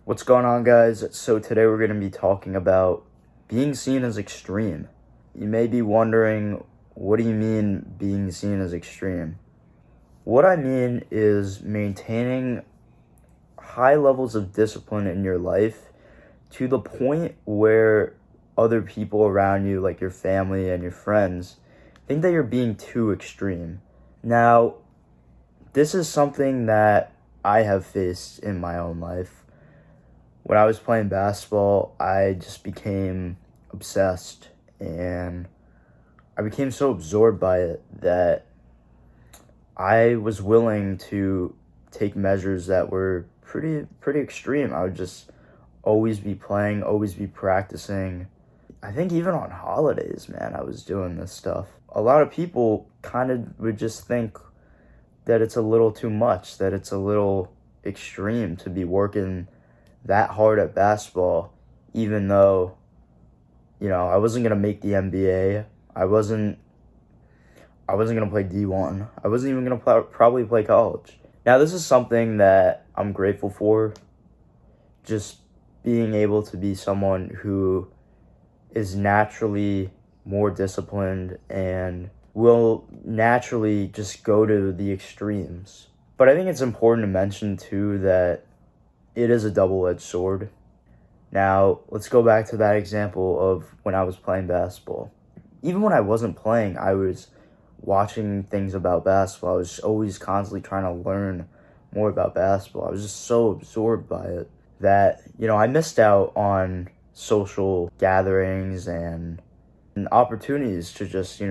What's going on, guys? So today we're going to be talking about being seen as extreme. You may be wondering, what do you mean being seen as extreme? What I mean is maintaining high levels of discipline in your life to the point where other people around you, like your family and your friends, think that you're being too extreme. Now, this is something that I have faced in my own life. When I was playing basketball, I just became obsessed and I became so absorbed by it that I was willing to take measures that were pretty extreme. I would just always be playing, always be practicing. I think even on holidays, man, I was doing this stuff. A lot of people kind of would just think that it's a little too much, that it's a little extreme to be working that hard at basketball, even though, I wasn't going to make the NBA. I wasn't going to play D1. I wasn't even going to probably play college. Now, this is something that I'm grateful for, just being able to be someone who is naturally more disciplined and will naturally just go to the extremes. But I think it's important to mention, too, that it is a double-edged sword. Now, let's go back to that example of when I was playing basketball. Even when I wasn't playing, I was watching things about basketball. I was always constantly trying to learn more about basketball. I was just so absorbed by it that, I missed out on social gatherings and opportunities to just,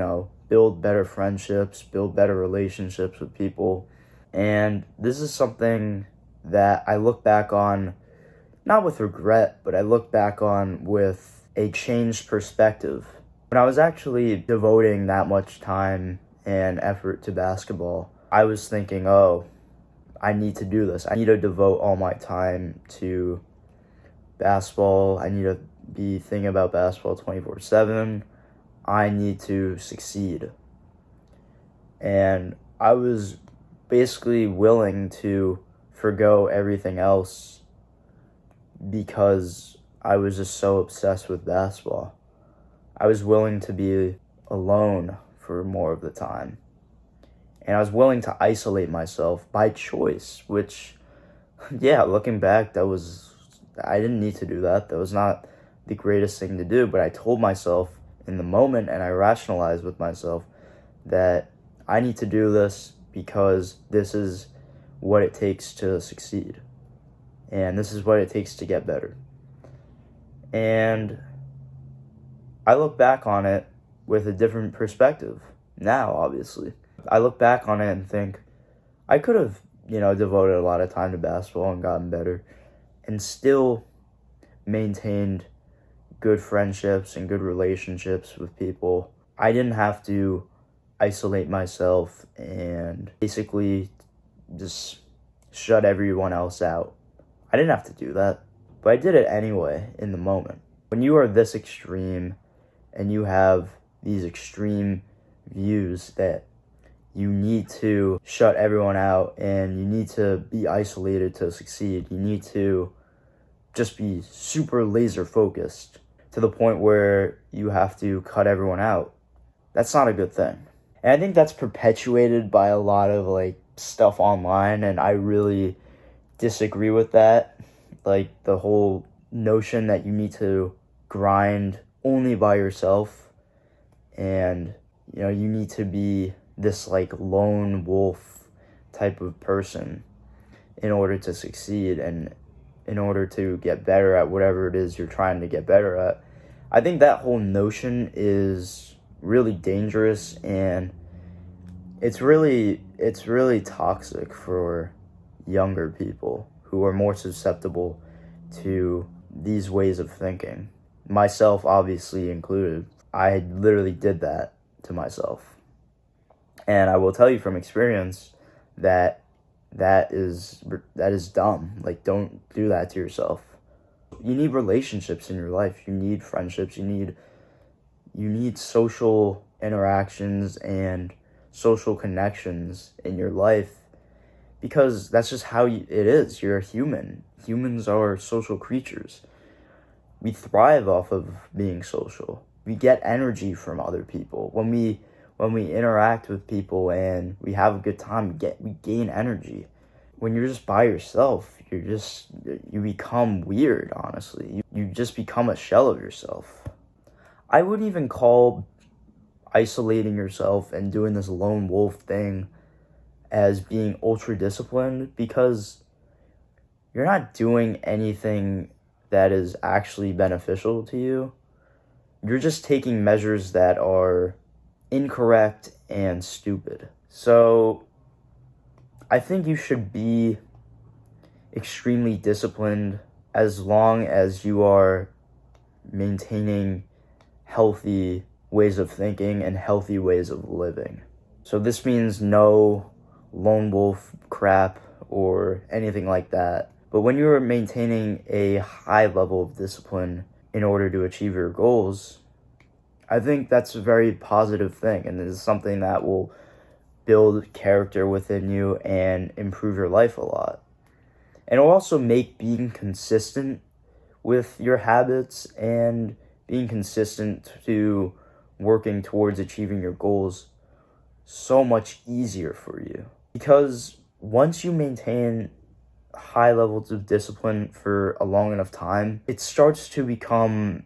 build better friendships, build better relationships with people. And this is something that I look back on, not with regret, but I look back on with a changed perspective. When I was actually devoting that much time and effort to basketball, I was thinking, I need to do this. I need to devote all my time to basketball. I need to be thinking about basketball 24/7. I need to succeed. And I was basically willing to forgo everything else because I was just so obsessed with basketball. I was willing to be alone for more of the time. And I was willing to isolate myself by choice, which, looking back, I didn't need to do that. That was not the greatest thing to do, but I told myself in the moment, and I rationalized with myself that I need to do this because this is what it takes to succeed. And this is what it takes to get better. And I look back on it with a different perspective now, obviously. I look back on it and think, I could have, devoted a lot of time to basketball and gotten better and still maintained good friendships and good relationships with people. I didn't have to isolate myself and basically just shut everyone else out. I didn't have to do that, but I did it anyway in the moment. When you are this extreme and you have these extreme views that you need to shut everyone out and you need to be isolated to succeed, you need to just be super laser focused to the point where you have to cut everyone out. That's not a good thing. And I think that's perpetuated by a lot of stuff online, and I really disagree with that. Like the whole notion that you need to grind only by yourself and you need to be this lone wolf type of person in order to succeed and in order to get better at whatever it is you're trying to get better at. I think that whole notion is really dangerous, and it's really toxic for younger people who are more susceptible to these ways of thinking. Myself obviously included. I literally did that to myself. And I will tell you from experience that is dumb. Don't do that to yourself. You need relationships in your life. You need friendships. You need social interactions and social connections in your life because that's just how it is. You're a human. Humans are social creatures. We thrive off of being social. We get energy from other people. When we interact with people and we have a good time, we gain energy. When you're just by yourself, you become weird, honestly. You just become a shell of yourself. I wouldn't even call isolating yourself and doing this lone wolf thing as being ultra disciplined, because you're not doing anything that is actually beneficial to you. You're just taking measures that are incorrect and stupid. So I think you should be extremely disciplined as long as you are maintaining healthy ways of thinking and healthy ways of living. So this means no lone wolf crap or anything like that. But when you're maintaining a high level of discipline in order to achieve your goals, I think that's a very positive thing, and this is something that will build character within you and improve your life a lot. And it'll also make being consistent with your habits and being consistent to working towards achieving your goals so much easier for you. Because once you maintain high levels of discipline for a long enough time, it starts to become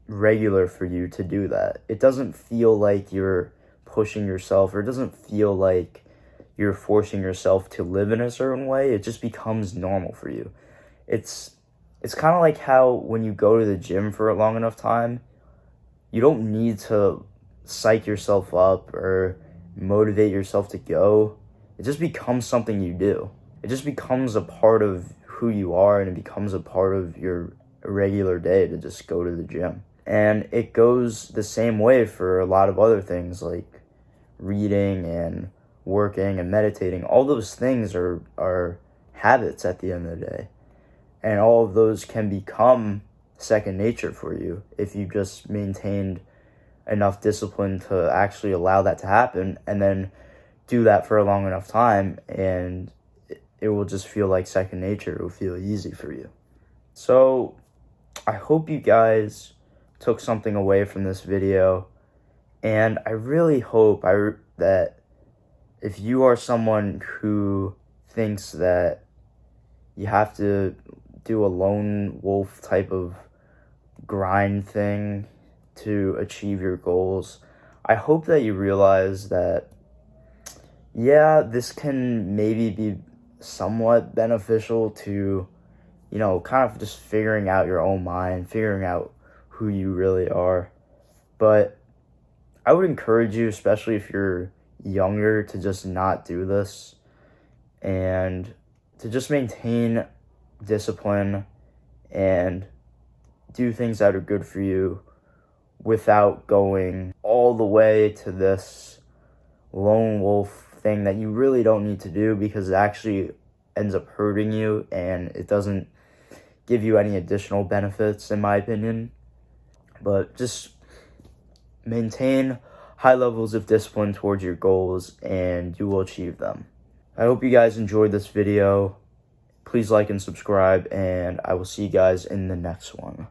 regular for you to do that. It doesn't feel like you're pushing yourself, or it doesn't feel like you're forcing yourself to live in a certain way. It just becomes normal for you. It's kind of like how when you go to the gym for a long enough time, you don't need to psych yourself up or motivate yourself to go. It just becomes something you do. It just becomes a part of who you are, and it becomes a part of your regular day to just go to the gym. And it goes the same way for a lot of other things like reading and working and meditating. All those things are habits at the end of the day. And all of those can become second nature for you if you just maintained enough discipline to actually allow that to happen, and then do that for a long enough time, and it will just feel like second nature. It will feel easy for you. So I hope you guys took something away from this video, and I really hope that if you are someone who thinks that you have to do a lone wolf type of grind thing to achieve your goals, I hope that you realize that, yeah, this can maybe be somewhat beneficial to, kind of just figuring out your own mind, figuring out who you really are. But I would encourage you, especially if you're younger, to just not do this and to just maintain discipline and do things that are good for you without going all the way to this lone wolf thing that you really don't need to do, because it actually ends up hurting you and it doesn't give you any additional benefits, in my opinion. But just maintain high levels of discipline towards your goals and you will achieve them. I hope you guys enjoyed this video. Please like and subscribe, and I will see you guys in the next one.